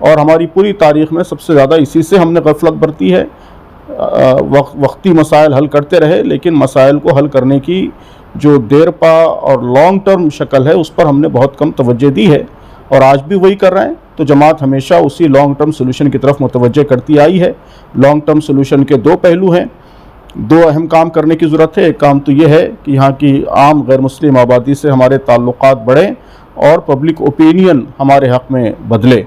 اور ہماری پوری تاریخ میں سب سے زیادہ اسی سے ہم نے غفلت برتی ہے. وقتی مسائل حل کرتے رہے لیکن مسائل کو حل کرنے کی جو دیر پا اور لانگ ٹرم شکل ہے اس پر ہم نے بہت کم توجہ دی ہے اور آج بھی وہی کر رہے ہیں. تو جماعت ہمیشہ اسی لانگ ٹرم سلوشن کی طرف متوجہ کرتی آئی ہے. لانگ ٹرم سلوشن کے دو پہلو ہیں, دو اہم کام کرنے کی ضرورت ہے. ایک کام تو یہ ہے کہ یہاں کی عام غیر مسلم آبادی سے ہمارے تعلقات بڑھیں اور پبلک اوپینین ہمارے حق میں بدلے,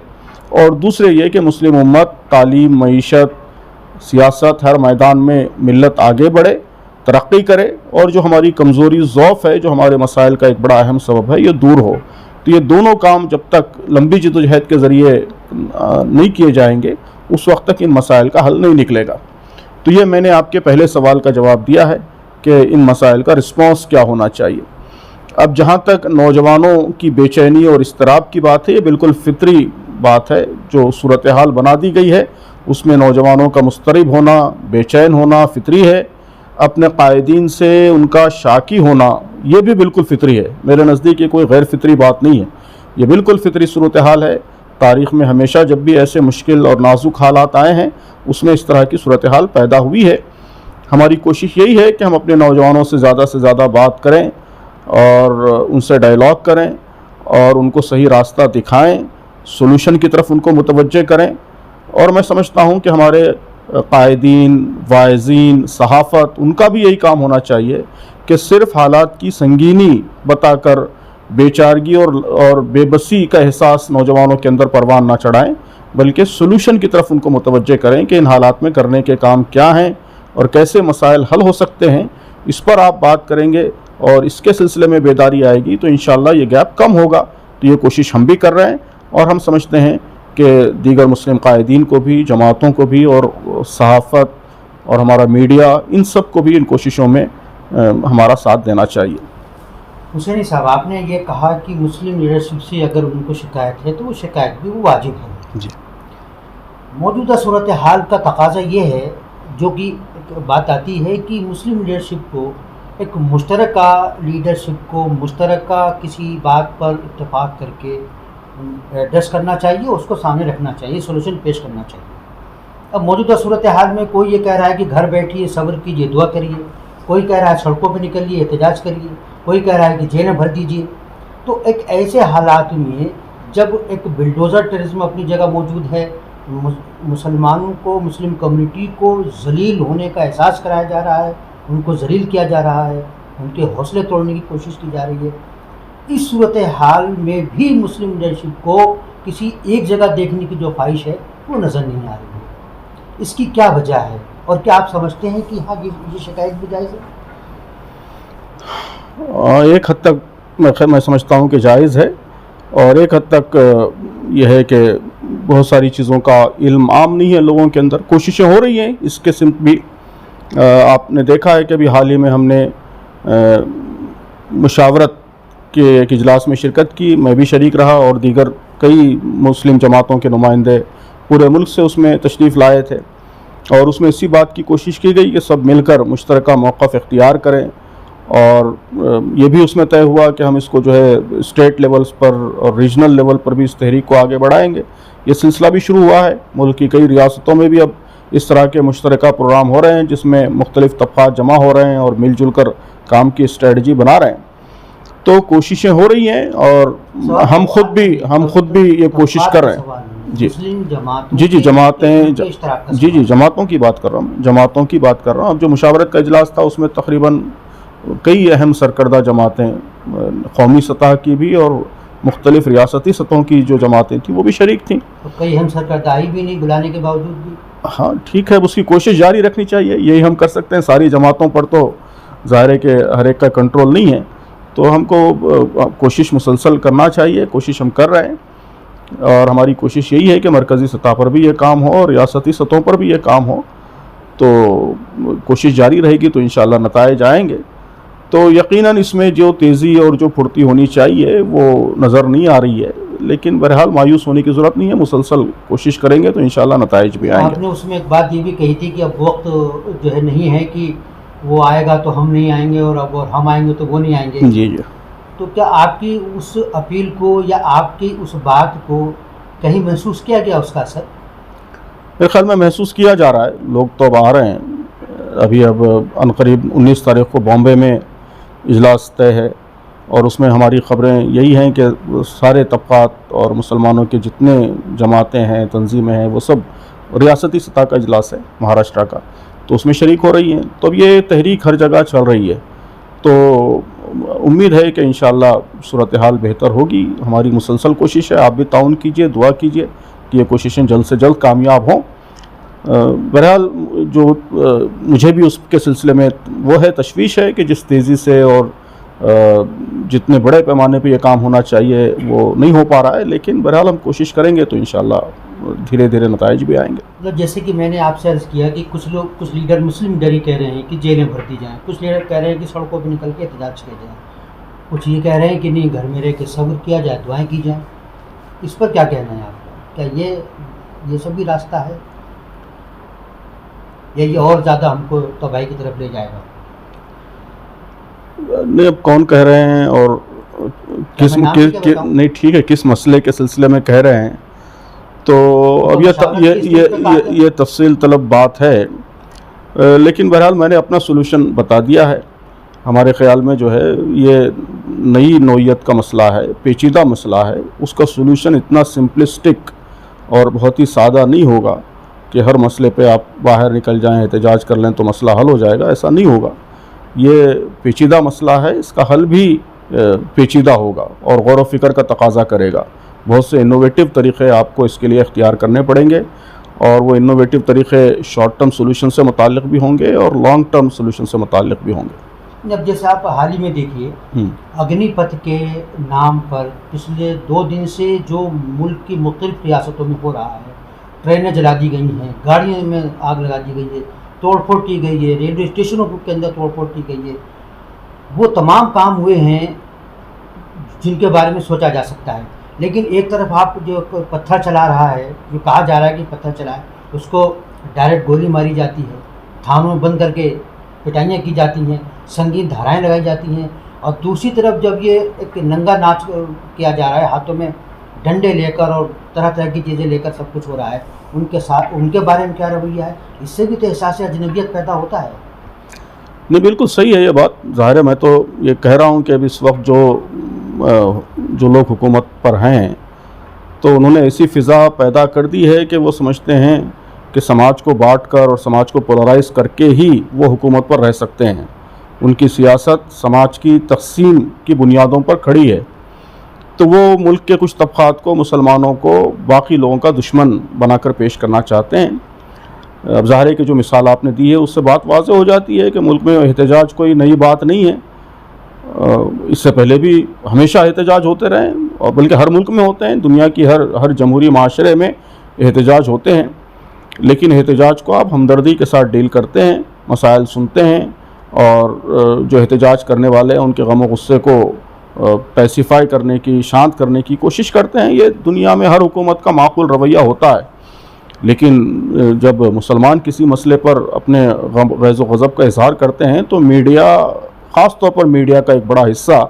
اور دوسرے یہ کہ مسلم امت تعلیم, معیشت, سیاست ہر میدان میں ملت آگے بڑھے, ترقی کرے اور جو ہماری کمزوری ضعف ہے جو ہمارے مسائل کا ایک بڑا اہم سبب ہے یہ دور ہو. تو یہ دونوں کام جب تک لمبی جدوجہد کے ذریعے نہیں کیے جائیں گے اس وقت تک ان مسائل کا حل نہیں نکلے گا. تو یہ میں نے آپ کے پہلے سوال کا جواب دیا ہے کہ ان مسائل کا رسپانس کیا ہونا چاہیے. اب جہاں تک نوجوانوں کی بے چینی اور اضطراب کی بات ہے, یہ بالکل فطری بات ہے. جو صورتحال بنا دی گئی ہے اس میں نوجوانوں کا مضطرب ہونا, بے چین ہونا فطری ہے. اپنے قائدین سے ان کا شاکی ہونا یہ بھی بالکل فطری ہے. میرے نزدیک یہ کوئی غیر فطری بات نہیں ہے, یہ بالکل فطری صورتحال ہے. تاریخ میں ہمیشہ جب بھی ایسے مشکل اور نازک حالات آئے ہیں اس میں اس طرح کی صورتحال پیدا ہوئی ہے. ہماری کوشش یہی ہے کہ ہم اپنے نوجوانوں سے زیادہ بات کریں اور ان سے ڈائلاگ کریں اور ان کو صحیح راستہ دکھائیں, سولوشن کی طرف ان کو متوجہ کریں. اور میں سمجھتا ہوں کہ ہمارے قائدین, واعظین, صحافت ان کا بھی یہی کام ہونا چاہیے کہ صرف حالات کی سنگینی بتا کر بے چارگی اور بے بسی کا احساس نوجوانوں کے اندر پروان نہ چڑھائیں, بلکہ سولوشن کی طرف ان کو متوجہ کریں کہ ان حالات میں کرنے کے کام کیا ہیں اور کیسے مسائل حل ہو سکتے ہیں. اس پر آپ بات کریں گے اور اس کے سلسلے میں بیداری آئے گی تو انشاءاللہ یہ گیپ کم ہوگا. تو یہ کوشش ہم بھی کر رہے ہیں اور ہم سمجھتے ہیں کہ دیگر مسلم قائدین کو بھی, جماعتوں کو بھی اور صحافت اور ہمارا میڈیا ان سب کو بھی ان کوششوں میں ہمارا ساتھ دینا چاہیے. حسینی صاحب, آپ نے یہ کہا کہ مسلم لیڈرشپ سے اگر ان کو شکایت ہے تو وہ شکایت بھی وہ واجب ہے. جی, موجودہ صورتحال کا تقاضا یہ ہے, جو کہ بات آتی ہے کہ مسلم لیڈرشپ کو ایک مشترکہ لیڈرشپ کو مشترکہ کسی بات پر اتفاق کر کے ایڈریس کرنا چاہیے, اس کو سامنے رکھنا چاہیے, سولوشن پیش کرنا چاہیے. اب موجودہ صورتحال میں کوئی یہ کہہ رہا ہے کہ گھر بیٹھیے, صبر کیجیے, دعا کریے, کوئی کہہ رہا ہے سڑکوں پہ نکلیے, احتجاج کریے, کوئی کہہ رہا ہے کہ جیلیں بھر دیجیے. تو ایک ایسے حالات میں جب ایک بلڈوزر ٹیررزم اپنی جگہ موجود ہے, مسلمانوں کو, مسلم کمیونٹی کو ذلیل ہونے کا احساس کرایا جا رہا ہے, ان کو ذلیل کیا جا رہا ہے, ان کے حوصلے توڑنے کی کوشش کی جا رہی ہے, اس صورتحال میں بھی مسلم لیڈرشپ کو کسی ایک جگہ دیکھنے کی جو خواہش ہے وہ نظر نہیں آ رہی ہے. اس کی کیا وجہ ہے اور کیا آپ سمجھتے ہیں کہ ہاں یہ شکایت بھی جائز ہے؟ ایک حد تک میں سمجھتا ہوں کہ جائز ہے, اور ایک حد تک یہ ہے کہ بہت ساری چیزوں کا علم عام نہیں ہے لوگوں کے اندر. کوششیں ہو رہی ہیں اس کے سمت بھی. آپ نے دیکھا ہے کہ ابھی حال ہی میں ہم نے مشاورت کے ایک اجلاس میں شرکت کی, میں بھی شریک رہا اور دیگر کئی مسلم جماعتوں کے نمائندے پورے ملک سے اس میں تشریف لائے تھے, اور اس میں اسی بات کی کوشش کی گئی کہ سب مل کر مشترکہ موقف اختیار کریں. اور یہ بھی اس میں طے ہوا کہ ہم اس کو جو ہے اسٹیٹ لیولز پر اور ریجنل لیول پر بھی اس تحریک کو آگے بڑھائیں گے. یہ سلسلہ بھی شروع ہوا ہے, ملک کی کئی ریاستوں میں بھی اب اس طرح کے مشترکہ پروگرام ہو رہے ہیں جس میں مختلف طبقات جمع ہو رہے ہیں اور مل جل کر کام کی اسٹریٹجی بنا رہے ہیں. تو کوششیں ہو رہی ہیں اور ہم خود بھی یہ کوشش کر رہے ہیں. جی جماعتوں کی بات کر رہا ہوں. اب جو مشاورت کا اجلاس تھا اس میں تقریباً کئی اہم سرکردہ جماعتیں, قومی سطح کی بھی اور مختلف ریاستی سطحوں کی جو جماعتیں تھیں وہ بھی شریک تھیں. کئی اہم سرکردہ آئی بھی نہیں بلانے کے باوجود بھی. ہاں ٹھیک ہے, اس کی کوشش جاری رکھنی چاہیے, یہی ہم کر سکتے ہیں. ساری جماعتوں پر تو ظاہر ہے کہ ہر ایک کا کنٹرول نہیں ہے, تو ہم کو کوشش مسلسل کرنا چاہیے. کوشش ہم کر رہے ہیں اور ہماری کوشش یہی ہے کہ مرکزی سطح پر بھی یہ کام ہو اور ریاستی سطحوں پر بھی یہ کام ہو. تو کوشش جاری رہے گی تو انشاءاللہ نتائج آئیں گے. تو یقیناً اس میں جو تیزی اور جو پھرتی ہونی چاہیے وہ نظر نہیں آ رہی ہے, لیکن بہرحال مایوس ہونے کی ضرورت نہیں ہے. مسلسل کوشش کریں گے تو انشاءاللہ نتائج بھی آئیں گے. آپ نے اس میں ایک بات یہ بھی کہی تھی کہ اب وقت جو ہے نہیں ہے کہ وہ آئے گا تو ہم نہیں آئیں گے اور اب ہم آئیں گے تو وہ نہیں آئیں گے. جی. تو کیا آپ کی اس اپیل کو یا آپ کی اس بات کو کہیں محسوس کیا گیا اس کا اثر؟ میرے خیال میں محسوس کیا جا رہا ہے، لوگ تو اب آ رہے ہیں. ابھی اب عنقریب 19 تاریخ کو بامبے میں اجلاس طے ہے، اور اس میں ہماری خبریں یہی ہیں کہ سارے طبقات اور مسلمانوں کے جتنے جماعتیں ہیں، تنظیمیں ہیں، وہ سب ریاستی سطح کا اجلاس ہے مہاراشٹر کا، تو اس میں شریک ہو رہی ہیں. تو اب یہ تحریک ہر جگہ چل رہی ہے، تو امید ہے کہ انشاءاللہ صورتحال بہتر ہوگی. ہماری مسلسل کوشش ہے، آپ بھی تعاون کیجئے، دعا کیجئے کہ یہ کوششیں جلد سے جلد کامیاب ہوں. بہرحال جو مجھے بھی اس کے سلسلے میں وہ ہے تشویش ہے کہ جس تیزی سے اور جتنے بڑے پیمانے پہ یہ کام ہونا چاہیے وہ نہیں ہو پا رہا ہے، لیکن بہرحال ہم کوشش کریں گے تو انشاءاللہ دھیرے دھیرے نتائج بھی آئیں گے. مطلب جیسے کہ میں نے آپ سے عرض کیا کہ کچھ لیڈر مسلم ڈری کہہ رہے ہیں کہ جیلیں بھرتی جائیں، کچھ لیڈر کہہ رہے ہیں کہ سڑکوں پہ نکل کے احتجاج کیے جائیں، کچھ یہ کہہ رہے ہیں کہ نہیں گھر میں رہ کے صبر کیا جائے، دعائیں کی جائیں. اس پر کیا کہنا ہے آپ کا؟ کیا یہ سب بھی راستہ ہے یا یہ اور زیادہ ہم کو تباہی کی طرف لے جائے گا؟ نہیں، اب کون کہہ رہے ہیں اور نہیں ٹھیک ہے کس مسئلے کے سلسلے میں کہہ رہے ہیں، تو اب یہ تفصیل طلب بات ہے، لیکن بہرحال میں نے اپنا سولوشن بتا دیا ہے. ہمارے خیال میں جو ہے یہ نئی نوعیت کا مسئلہ ہے، پیچیدہ مسئلہ ہے، اس کا سولوشن اتنا سمپلسٹک اور بہت ہی سادہ نہیں ہوگا کہ ہر مسئلے پہ آپ باہر نکل جائیں، احتجاج کر لیں تو مسئلہ حل ہو جائے گا. ایسا نہیں ہوگا، یہ پیچیدہ مسئلہ ہے، اس کا حل بھی پیچیدہ ہوگا اور غور و فکر کا تقاضا کرے گا. بہت سے انوویٹو طریقے آپ کو اس کے لیے اختیار کرنے پڑیں گے، اور وہ انوویٹو طریقے شارٹ ٹرم سولوشن سے متعلق بھی ہوں گے اور لانگ ٹرم سولوشن سے متعلق بھی ہوں گے. اب جیسے آپ حال ہی میں دیکھیے اگنی پتھ کے نام پر پچھلے 2 دن سے جو ملک کی مختلف ریاستوں میں ہو رہا ہے، ٹرینیں جلا دی گئی ہیں، گاڑیوں میں آگ لگا دی گئی ہے، توڑ پھوڑ کی گئی ہے، ریلوے اسٹیشنوں کے اندر توڑ پھوڑ کی گئی ہے، وہ تمام کام ہوئے ہیں جن کے بارے میں سوچا جا سکتا ہے. لیکن ایک طرف آپ جو پتھر چلا رہا ہے، جو کہا جا رہا ہے کہ پتھر چلا ہے، اس کو ڈائریکٹ گولی ماری جاتی ہے، تھانوں میں بند کر کے پٹائیاں کی جاتی ہیں، سنگین دھارائیں لگائی جاتی ہیں، اور دوسری طرف جب یہ ایک ننگا ناچ کیا جا رہا ہے، ہاتھوں میں ڈنڈے لے کر اور طرح طرح کی چیزیں لے کر سب کچھ ہو رہا ہے، ان کے بارے میں کیا رویہ ہے؟ اس سے بھی تو احساس اجنبیت پیدا ہوتا ہے. نہیں، بالکل صحیح ہے یہ بات. ظاہر ہے میں تو یہ کہہ رہا ہوں کہ اب اس وقت جو لوگ حکومت پر ہیں تو انہوں نے ایسی فضا پیدا کر دی ہے کہ وہ سمجھتے ہیں کہ سماج کو بانٹ کر اور سماج کو پولرائز کر کے ہی وہ حکومت پر رہ سکتے ہیں. ان کی سیاست سماج کی تقسیم کی بنیادوں پر کھڑی ہے، تو وہ ملک کے کچھ طبقات کو، مسلمانوں کو باقی لوگوں کا دشمن بنا کر پیش کرنا چاہتے ہیں. اب ظاہر ہے کہ جو مثال آپ نے دی ہے اس سے بات واضح ہو جاتی ہے کہ ملک میں احتجاج کوئی نئی بات نہیں ہے. اس سے پہلے بھی ہمیشہ احتجاج ہوتے رہے ہیں، اور بلکہ ہر ملک میں ہوتے ہیں، دنیا کی ہر جمہوری معاشرے میں احتجاج ہوتے ہیں. لیکن احتجاج کو آپ ہمدردی کے ساتھ ڈیل کرتے ہیں، مسائل سنتے ہیں، اور جو احتجاج کرنے والے ہیں ان کے غم و غصے کو پیسیفائی کرنے کی، شانت کرنے کی کوشش کرتے ہیں. یہ دنیا میں ہر حکومت کا معقول رویہ ہوتا ہے. لیکن جب مسلمان کسی مسئلے پر اپنے غیظ و غضب کا اظہار کرتے ہیں تو میڈیا، خاص طور پر میڈیا کا ایک بڑا حصہ،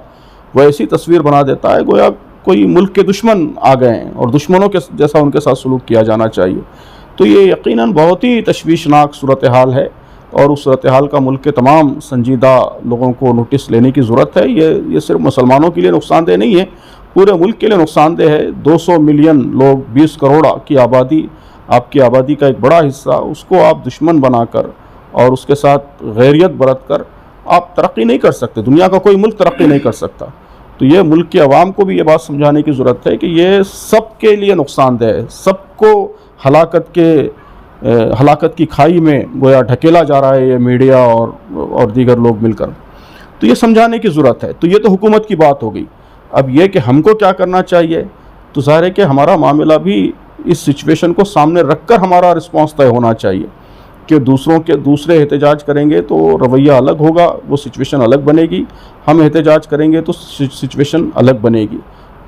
وہ ایسی تصویر بنا دیتا ہے گویا کوئی ملک کے دشمن آ گئے ہیں اور دشمنوں کے جیسا ان کے ساتھ سلوک کیا جانا چاہیے. تو یہ یقیناً بہت ہی تشویشناک صورتحال ہے، اور اس صورتحال کا ملک کے تمام سنجیدہ لوگوں کو نوٹس لینے کی ضرورت ہے. یہ صرف مسلمانوں کے لیے نقصان دہ نہیں ہے، پورے ملک کے لیے نقصان دہ ہے. 200 ملین لوگ، 20 کروڑ کی آبادی، آپ کی آبادی کا ایک بڑا حصہ، اس کو آپ دشمن بنا کر اور اس کے ساتھ غیریت برت کر آپ ترقی نہیں کر سکتے. دنیا کا کوئی ملک ترقی نہیں کر سکتا. تو یہ ملک کے عوام کو بھی یہ بات سمجھانے کی ضرورت ہے کہ یہ سب کے لیے نقصان دہ ہے، سب کو ہلاکت کی کھائی میں گویا ڈھکیلا جا رہا ہے یہ میڈیا اور دیگر لوگ مل کر. تو یہ سمجھانے کی ضرورت ہے. تو یہ تو حکومت کی بات ہو گئی. اب یہ کہ ہم کو کیا کرنا چاہیے، تو ظاہر ہے کہ ہمارا معاملہ بھی اس سچویشن کو سامنے رکھ کر ہمارا رسپانس طے ہونا چاہیے کہ دوسرے احتجاج کریں گے تو رویہ الگ ہوگا، وہ سچویشن الگ بنے گی. ہم احتجاج کریں گے تو سچویشن الگ بنے گی.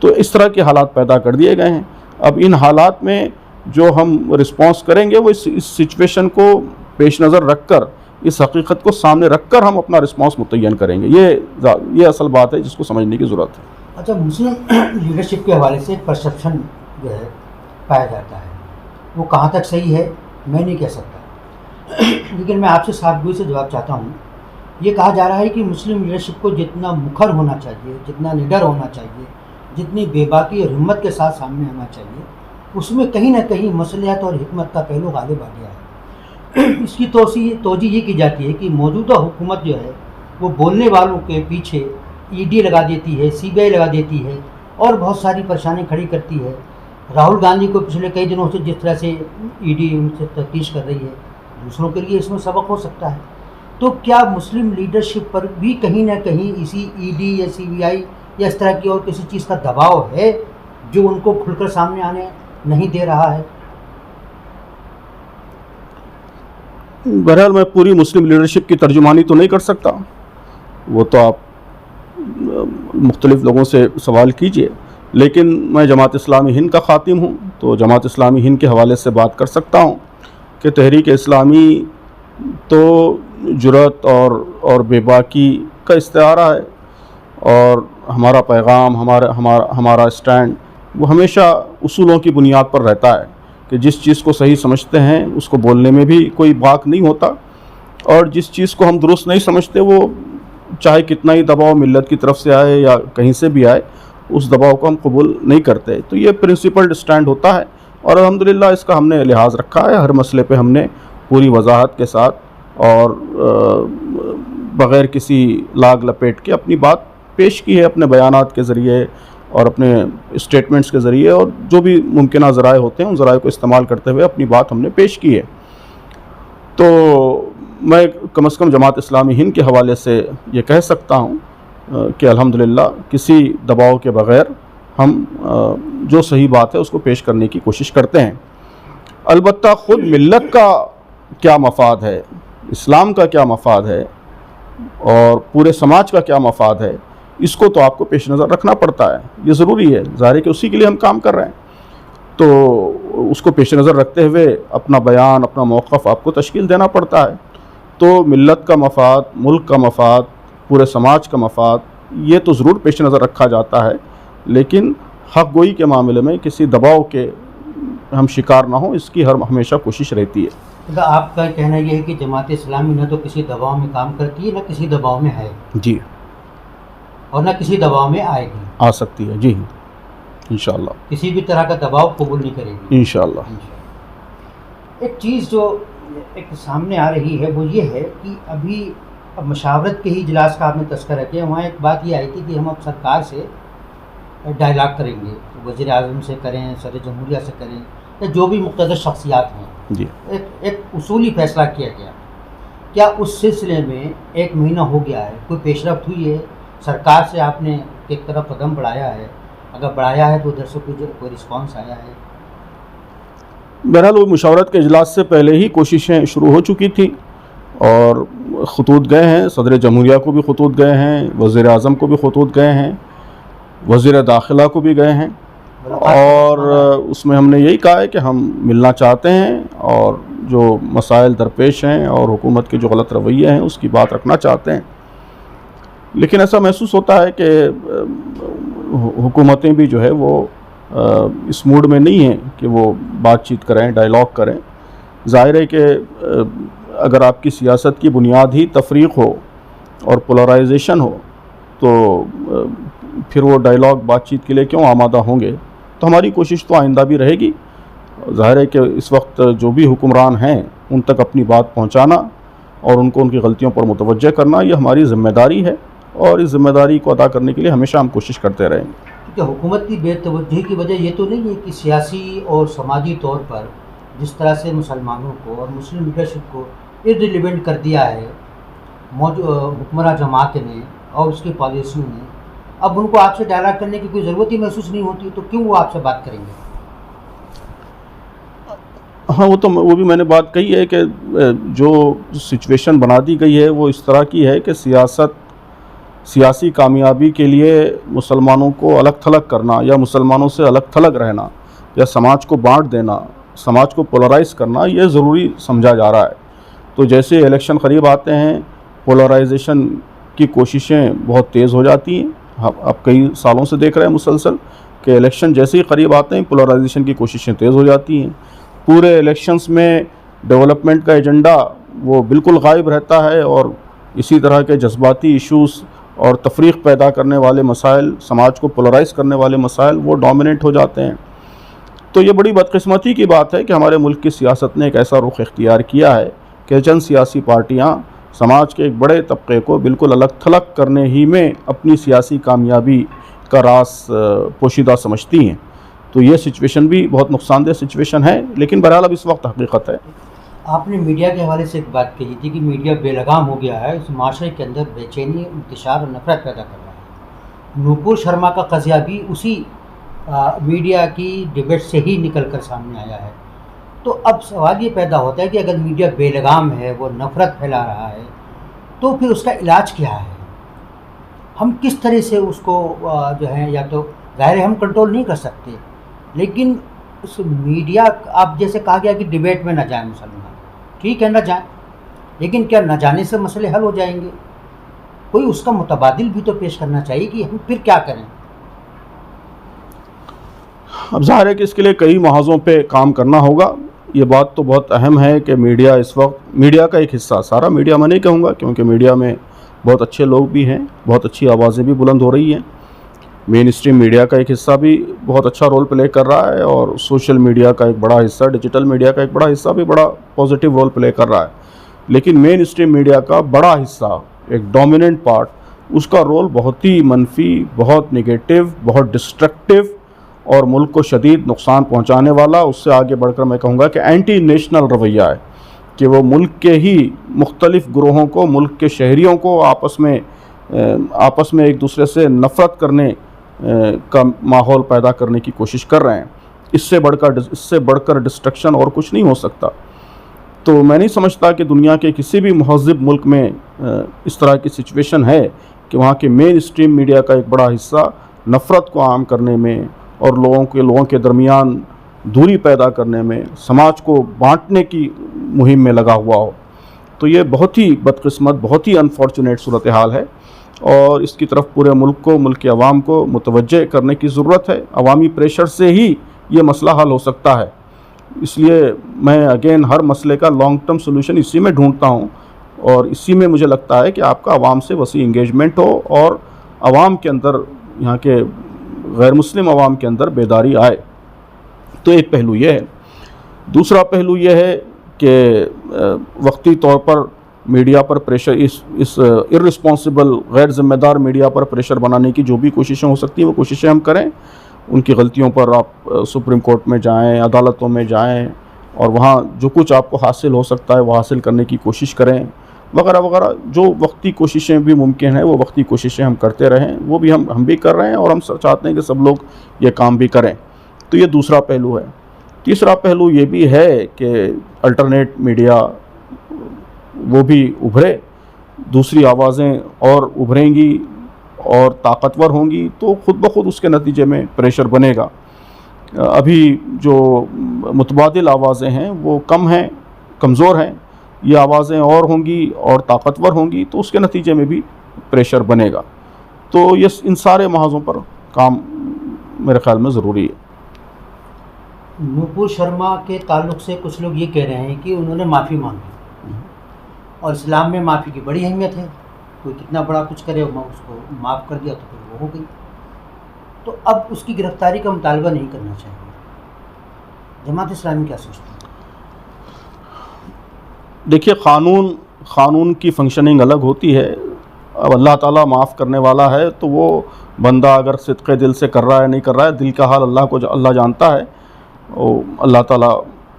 تو اس طرح کے حالات پیدا کر دیے گئے ہیں. اب ان حالات میں جو ہم رسپانس کریں گے وہ اس سچویشن کو پیش نظر رکھ کر، اس حقیقت کو سامنے رکھ کر ہم اپنا رسپانس متعین کریں گے. یہ اصل بات ہے جس کو سمجھنے کی ضرورت ہے. اچھا، مسلم لیڈرشپ کے حوالے سے پرسیپشن جو ہے پایا جاتا ہے. وہ کہاں تک صحیح ہے میں نہیں کہہ سکتا، لیکن میں آپ سے صاف گوئی سے جواب چاہتا ہوں. یہ کہا جا رہا ہے کہ مسلم لیڈرشپ کو جتنا مکھر ہونا چاہیے، جتنا لیڈر ہونا چاہیے، جتنی بے باکی اور ہمت کے ساتھ سامنے آنا چاہیے، اس میں کہیں نہ کہیں مصلحت اور حکمت کا پہلو غالب آ گیا ہے. اس کی توجہ یہ کی جاتی ہے کہ موجودہ حکومت جو ہے وہ بولنے والوں کے پیچھے ED لگا دیتی ہے، CBI لگا دیتی ہے اور بہت ساری پریشانیاں کھڑی کرتی ہے. راہل گاندھی کو پچھلے کئی دنوں سے جس طرح سے ED ان سے تفتیش کر رہی ہے، دوسروں کے لیے اس میں سبق ہو سکتا ہے. تو کیا مسلم لیڈرشپ پر بھی کہیں نہ کہیں اسی ED یا CBI یا اس طرح کی اور کسی چیز کا دباؤ ہے جو ان کو کھل کر سامنے آنے نہیں دے رہا ہے؟ بہرحال میں پوری مسلم لیڈرشپ کی ترجمانی تو نہیں کر سکتا، وہ تو آپ مختلف لوگوں سے سوال کیجئے، لیکن میں جماعت اسلامی ہند کا خاتم ہوں تو جماعت اسلامی ہند کے حوالے سے بات کر سکتا ہوں کہ تحریک اسلامی تو جرأت اور بے باکی کا استعارہ ہے، اور ہمارا پیغام ہمارا اسٹینڈ وہ ہمیشہ اصولوں کی بنیاد پر رہتا ہے کہ جس چیز کو صحیح سمجھتے ہیں اس کو بولنے میں بھی کوئی باک نہیں ہوتا، اور جس چیز کو ہم درست نہیں سمجھتے وہ چاہے کتنا ہی دباؤ ملت کی طرف سے آئے یا کہیں سے بھی آئے، اس دباؤ کو ہم قبول نہیں کرتے. تو یہ پرنسپلڈ اسٹینڈ ہوتا ہے، اور الحمدللہ اس کا ہم نے لحاظ رکھا ہے. ہر مسئلے پہ ہم نے پوری وضاحت کے ساتھ اور بغیر کسی لاگ لپیٹ کے اپنی بات پیش کی ہے، اپنے بیانات کے ذریعے اور اپنے اسٹیٹمنٹس کے ذریعے، اور جو بھی ممکنہ ذرائع ہوتے ہیں ان ذرائع کو استعمال کرتے ہوئے اپنی بات ہم نے پیش کی ہے. تو میں کم از کم جماعت اسلامی ہند کے حوالے سے یہ کہہ سکتا ہوں کہ الحمدللہ کسی دباؤ کے بغیر ہم جو صحیح بات ہے اس کو پیش کرنے کی کوشش کرتے ہیں. البتہ خود ملت کا کیا مفاد ہے، اسلام کا کیا مفاد ہے اور پورے سماج کا کیا مفاد ہے، اس کو تو آپ کو پیش نظر رکھنا پڑتا ہے. یہ ضروری ہے، ظاہر ہے کہ اسی کے لیے ہم کام کر رہے ہیں، تو اس کو پیش نظر رکھتے ہوئے اپنا بیان، اپنا موقف آپ کو تشکیل دینا پڑتا ہے. تو ملت کا مفاد، ملک کا مفاد، پورے سماج کا مفاد، یہ تو ضرور پیش نظر رکھا جاتا ہے، لیکن حق گوئی کے معاملے میں کسی دباؤ کے ہم شکار نہ ہوں، اس کی ہمیشہ کوشش رہتی ہے. آپ کا کہنا یہ ہے کہ جماعت اسلامی نہ تو کسی دباؤ میں کام کرتی ہے، نہ کسی دباؤ میں ہے، جی، اور نہ کسی دباؤ میں آئے گی، آ سکتی ہے. جی انشاءاللہ کسی بھی طرح کا دباؤ قبول نہیں کرے گی انشاءاللہ. ایک چیز جو ایک سامنے آ رہی ہے وہ یہ ہے کہ ابھی مشاورت کے ہی اجلاس کا آپ نے تذکرہ کیا، وہاں ایک بات یہ آئی تھی کہ ہم اب سرکار سے ڈائلاگ کریں گے، وزیر اعظم سے کریں، صدر جمہوریہ سے کریں، یا جو بھی مقتدر شخصیات ہیں. جی، ایک اصولی فیصلہ کیا گیا. کیا اس سلسلے میں 1 مہینہ ہو گیا ہے، کوئی پیش رفت ہوئی ہے؟ سرکار سے آپ نے ایک طرف قدم بڑھایا ہے، اگر بڑھایا ہے تو ادھر سے کوئی رسپانس آیا ہے؟ بہرحال وہ مشاورت کے اجلاس سے پہلے ہی کوششیں شروع ہو چکی تھیں، اور خطوط گئے ہیں، صدر جمہوریہ کو بھی خطوط گئے ہیں، وزیر اعظم کو بھی خطوط گئے ہیں، وزیر داخلہ کو بھی گئے ہیں، اور اس میں ہم نے یہی کہا ہے کہ ہم ملنا چاہتے ہیں اور جو مسائل درپیش ہیں اور حکومت کے جو غلط رویے ہیں اس کی بات رکھنا چاہتے ہیں. لیکن ایسا محسوس ہوتا ہے کہ حکومتیں بھی جو ہے وہ اس موڈ میں نہیں ہیں کہ وہ بات چیت کریں، ڈائلاگ کریں. ظاہر ہے کہ اگر آپ کی سیاست کی بنیاد ہی تفریق ہو اور پولرائزیشن ہو تو پھر وہ ڈائلاگ بات چیت کے لیے کیوں آمادہ ہوں گے؟ تو ہماری کوشش تو آئندہ بھی رہے گی. ظاہر ہے کہ اس وقت جو بھی حکمران ہیں ان تک اپنی بات پہنچانا اور ان کو ان کی غلطیوں پر متوجہ کرنا یہ ہماری ذمہ داری ہے، اور اس ذمہ داری کو ادا کرنے کے لیے ہمیشہ ہم کوشش کرتے رہیں گے. کیونکہ حکومت کی بے توجہی کی وجہ یہ تو نہیں ہے کہ سیاسی اور سماجی طور پر جس طرح سے مسلمانوں کو اور مسلم لیڈرشپ کو ارریلیونٹ کر دیا ہے حکمراں جماعت نے اور اس کی پالیسیوں نے، اب ان کو آپ سے ڈائلاگ کرنے کی کوئی ضرورت ہی محسوس نہیں ہوتی، تو کیوں وہ آپ سے بات کریں گے؟ ہاں وہ بھی میں نے بات کہی ہے کہ جو سچویشن بنا دی گئی ہے وہ اس طرح کی ہے کہ سیاسی کامیابی کے لیے مسلمانوں کو الگ تھلگ کرنا یا مسلمانوں سے الگ تھلگ رہنا یا سماج کو بانٹ دینا، سماج کو پولرائز کرنا یہ ضروری سمجھا جا رہا ہے. تو جیسے الیکشن قریب آتے ہیں پولرائزیشن کی کوششیں بہت تیز ہو جاتی ہیں. اب کئی سالوں سے دیکھ رہے ہیں مسلسل کہ الیکشن جیسے ہی قریب آتے ہیں پولرائزیشن کی کوششیں تیز ہو جاتی ہیں. پورے الیکشنز میں ڈیولپمنٹ کا ایجنڈا وہ بالکل غائب رہتا ہے, اور اسی طرح کے جذباتی ایشوز اور تفریق پیدا کرنے والے مسائل, سماج کو پولرائز کرنے والے مسائل وہ ڈومینیٹ ہو جاتے ہیں. تو یہ بڑی بدقسمتی کی بات ہے کہ ہمارے ملک کی سیاست نے ایک ایسا رخ اختیار کیا ہے کہ چند سیاسی پارٹیاں سماج کے ایک بڑے طبقے کو بالکل الگ تھلگ کرنے ہی میں اپنی سیاسی کامیابی کا راز پوشیدہ سمجھتی ہیں. تو یہ سچویشن بھی بہت نقصان دہ سچویشن ہے, لیکن بہرحال اب اس وقت حقیقت ہے. آپ نے میڈیا کے حوالے سے ایک بات کہی تھی کہ میڈیا بے لگام ہو گیا ہے, اس معاشرے کے اندر بے چینی, انتشار اور نفرت پیدا کر رہا ہے. نوپور شرما کا قضیہ بھی اسی میڈیا کی ڈبیٹ سے ہی نکل کر سامنے آیا ہے. تو اب سوال یہ پیدا ہوتا ہے کہ اگر میڈیا بے لگام ہے, وہ نفرت پھیلا رہا ہے, تو پھر اس کا علاج کیا ہے؟ ہم کس طرح سے اس کو جو ہے, یا تو ظاہر ہم کنٹرول نہیں کر سکتے, لیکن اس میڈیا, آپ جیسے کہا گیا کہ ڈبیٹ میں نہ جائیں مسلمان, ٹھیک ہے نہ جائیں, لیکن کیا نہ جانے سے مسئلے حل ہو جائیں گے؟ کوئی اس کا متبادل بھی تو پیش کرنا چاہیے کہ ہم پھر کیا کریں. اب ظاہر ہے کہ اس کے لیے کئی محاذوں پہ کام کرنا ہوگا. یہ بات تو بہت اہم ہے کہ میڈیا اس وقت, میڈیا کا ایک حصہ, سارا میڈیا میں نہیں کہوں گا کیونکہ میڈیا میں بہت اچھے لوگ بھی ہیں, بہت اچھی آوازیں بھی بلند ہو رہی ہیں. مین اسٹریم میڈیا کا ایک حصہ بھی بہت اچھا رول پلے کر رہا ہے, اور سوشل میڈیا کا ایک بڑا حصہ, ڈیجیٹل میڈیا کا ایک بڑا حصہ بھی بڑا پازیٹیو رول پلے کر رہا ہے. لیکن مین اسٹریم میڈیا کا بڑا حصہ, ایک ڈومیننٹ پارٹ, اس کا رول بہت ہی منفی, بہت نگیٹو, بہت ڈسٹرکٹیو اور ملک کو شدید نقصان پہنچانے والا. اس سے آگے بڑھ کر میں کہوں گا کہ اینٹی نیشنل رویہ ہے, کہ وہ ملک کے ہی مختلف گروہوں کو, ملک کے شہریوں کو آپس میں ایک دوسرے سے نفرت کرنے کا ماحول پیدا کرنے کی کوشش کر رہے ہیں. اس سے بڑھ کر ڈسٹرکشن اور کچھ نہیں ہو سکتا. تو میں نہیں سمجھتا کہ دنیا کے کسی بھی مہذب ملک میں اس طرح کی سچویشن ہے کہ وہاں کے مین اسٹریم میڈیا کا ایک بڑا حصہ نفرت کو عام کرنے میں اور لوگوں کے درمیان دوری پیدا کرنے میں, سماج کو بانٹنے کی مہم میں لگا ہوا ہو. تو یہ بہت ہی بدقسمت, بہت ہی انفارچونیٹ صورتحال ہے, اور اس کی طرف پورے ملک کو, ملک کے عوام کو متوجہ کرنے کی ضرورت ہے. عوامی پریشر سے ہی یہ مسئلہ حل ہو سکتا ہے. اس لیے میں اگین ہر مسئلے کا لانگ ٹرم سولوشن اسی میں ڈھونڈتا ہوں, اور اسی میں مجھے لگتا ہے کہ آپ کا عوام سے وسیع انگیجمنٹ ہو, اور عوام کے اندر, یہاں کے غیر مسلم عوام کے اندر بیداری آئے. تو ایک پہلو یہ ہے. دوسرا پہلو یہ ہے کہ وقتی طور پر میڈیا پر پریشر, اس ارسپانسبل, غیر ذمہ دار میڈیا پر پریشر بنانے کی جو بھی کوششیں ہو سکتی ہیں وہ کوششیں ہم کریں. ان کی غلطیوں پر آپ سپریم کورٹ میں جائیں, عدالتوں میں جائیں, اور وہاں جو کچھ آپ کو حاصل ہو سکتا ہے وہ حاصل کرنے کی کوشش کریں, وغیرہ وغیرہ. جو وقتی کوششیں بھی ممکن ہیں وہ وقتی کوششیں ہم کرتے رہیں, وہ بھی ہم بھی کر رہے ہیں, اور ہم چاہتے ہیں کہ سب لوگ یہ کام بھی کریں. تو یہ دوسرا پہلو ہے. تیسرا پہلو یہ بھی ہے کہ الٹرنیٹ میڈیا وہ بھی ابھرے, دوسری آوازیں اور ابھریں گی اور طاقتور ہوں گی, تو خود بخود اس کے نتیجے میں پریشر بنے گا. ابھی جو متبادل آوازیں ہیں وہ کم ہیں, کمزور ہیں. یہ آوازیں اور ہوں گی اور طاقتور ہوں گی, تو اس کے نتیجے میں بھی پریشر بنے گا. تو یہ ان سارے محاذوں پر کام میرے خیال میں ضروری ہے. نوپور شرما کے تعلق سے کچھ لوگ یہ کہہ رہے ہیں کہ انہوں نے معافی مانگی, اور اسلام میں معافی کی بڑی اہمیت ہے. کوئی کتنا بڑا کچھ کرے, اس کو معاف کر دیا تو پھر وہ ہو گئی. تو اب اس کی گرفتاری کا مطالبہ نہیں کرنا چاہیے. جماعت اسلامی کیا سوچتی ہے؟ دیکھیے, قانون کی فنکشننگ الگ ہوتی ہے. اب اللہ تعالیٰ معاف کرنے والا ہے, تو وہ بندہ اگر صدق دل سے کر رہا ہے نہیں کر رہا ہے, دل کا حال اللہ جانتا ہے, اللہ تعالیٰ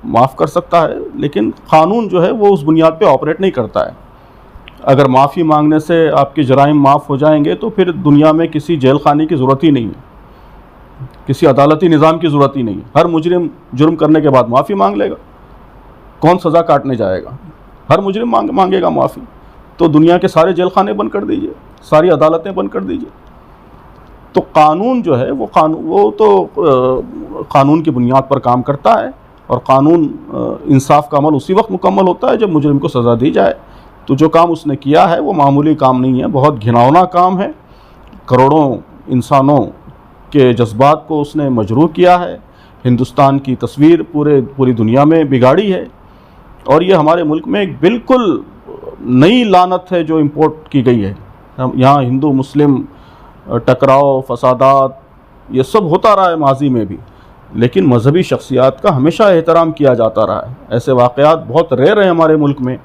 معاف کر سکتا ہے. لیکن قانون جو ہے وہ اس بنیاد پہ آپریٹ نہیں کرتا ہے. اگر معافی مانگنے سے آپ کے جرائم معاف ہو جائیں گے تو پھر دنیا میں کسی جیل خانے کی ضرورت ہی نہیں ہے, کسی عدالتی نظام کی ضرورت ہی نہیں ہے. ہر مجرم جرم کرنے کے بعد معافی مانگ لے گا, کون سزا کاٹنے جائے گا؟ ہر مجرم مانگے گا معافی. تو دنیا کے سارے جیل خانے بند کر دیجئے, ساری عدالتیں بند کر دیجئے. تو قانون جو ہے وہ تو قانون کی بنیاد پر کام کرتا ہے, اور قانون انصاف کا عمل اسی وقت مکمل ہوتا ہے جب مجرم کو سزا دی جائے. تو جو کام اس نے کیا ہے وہ معمولی کام نہیں ہے, بہت گھناؤنا کام ہے. کروڑوں انسانوں کے جذبات کو اس نے مجروح کیا ہے، ہندوستان کی تصویر پوری دنیا میں بگاڑی ہے، اور یہ ہمارے ملک میں ایک بالکل نئی لعنت ہے جو امپورٹ کی گئی ہے۔ یہاں ہندو مسلم ٹکراؤ، فسادات، یہ سب ہوتا رہا ہے ماضی میں بھی، لیکن مذہبی شخصیات کا ہمیشہ احترام کیا جاتا رہا ہے۔ ایسے واقعات بہت ریئر ہیں ہمارے ملک میں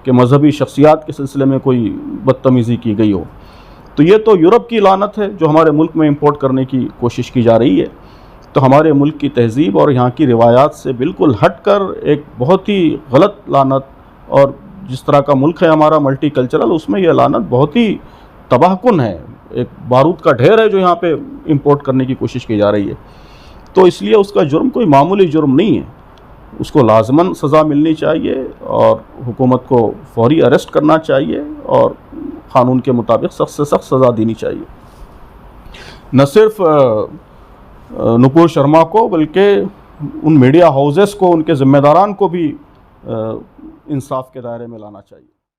کہ مذہبی شخصیات کے سلسلے میں کوئی بدتمیزی کی گئی ہو۔ تو یہ تو یورپ کی لعنت ہے جو ہمارے ملک میں امپورٹ کرنے کی کوشش کی جا رہی ہے۔ تو ہمارے ملک کی تہذیب اور یہاں کی روایات سے بالکل ہٹ کر ایک بہت ہی غلط لعنت، اور جس طرح کا ملک ہے ہمارا ملٹی کلچرل، اس میں یہ لعنت بہت ہی تباہ کن ہے، ایک بارود کا ڈھیر ہے جو یہاں پہ امپورٹ کرنے کی کوشش کی جا رہی ہے۔ تو اس لیے اس کا جرم کوئی معمولی جرم نہیں ہے، اس کو لازماً سزا ملنی چاہیے، اور حکومت کو فوری اریسٹ کرنا چاہیے، اور قانون کے مطابق سخت سے سخت سزا دینی چاہیے۔ نہ صرف نپور شرما کو بلکہ ان میڈیا ہاؤسز کو، ان کے ذمہ داران کو بھی انصاف کے دائرے میں لانا چاہیے۔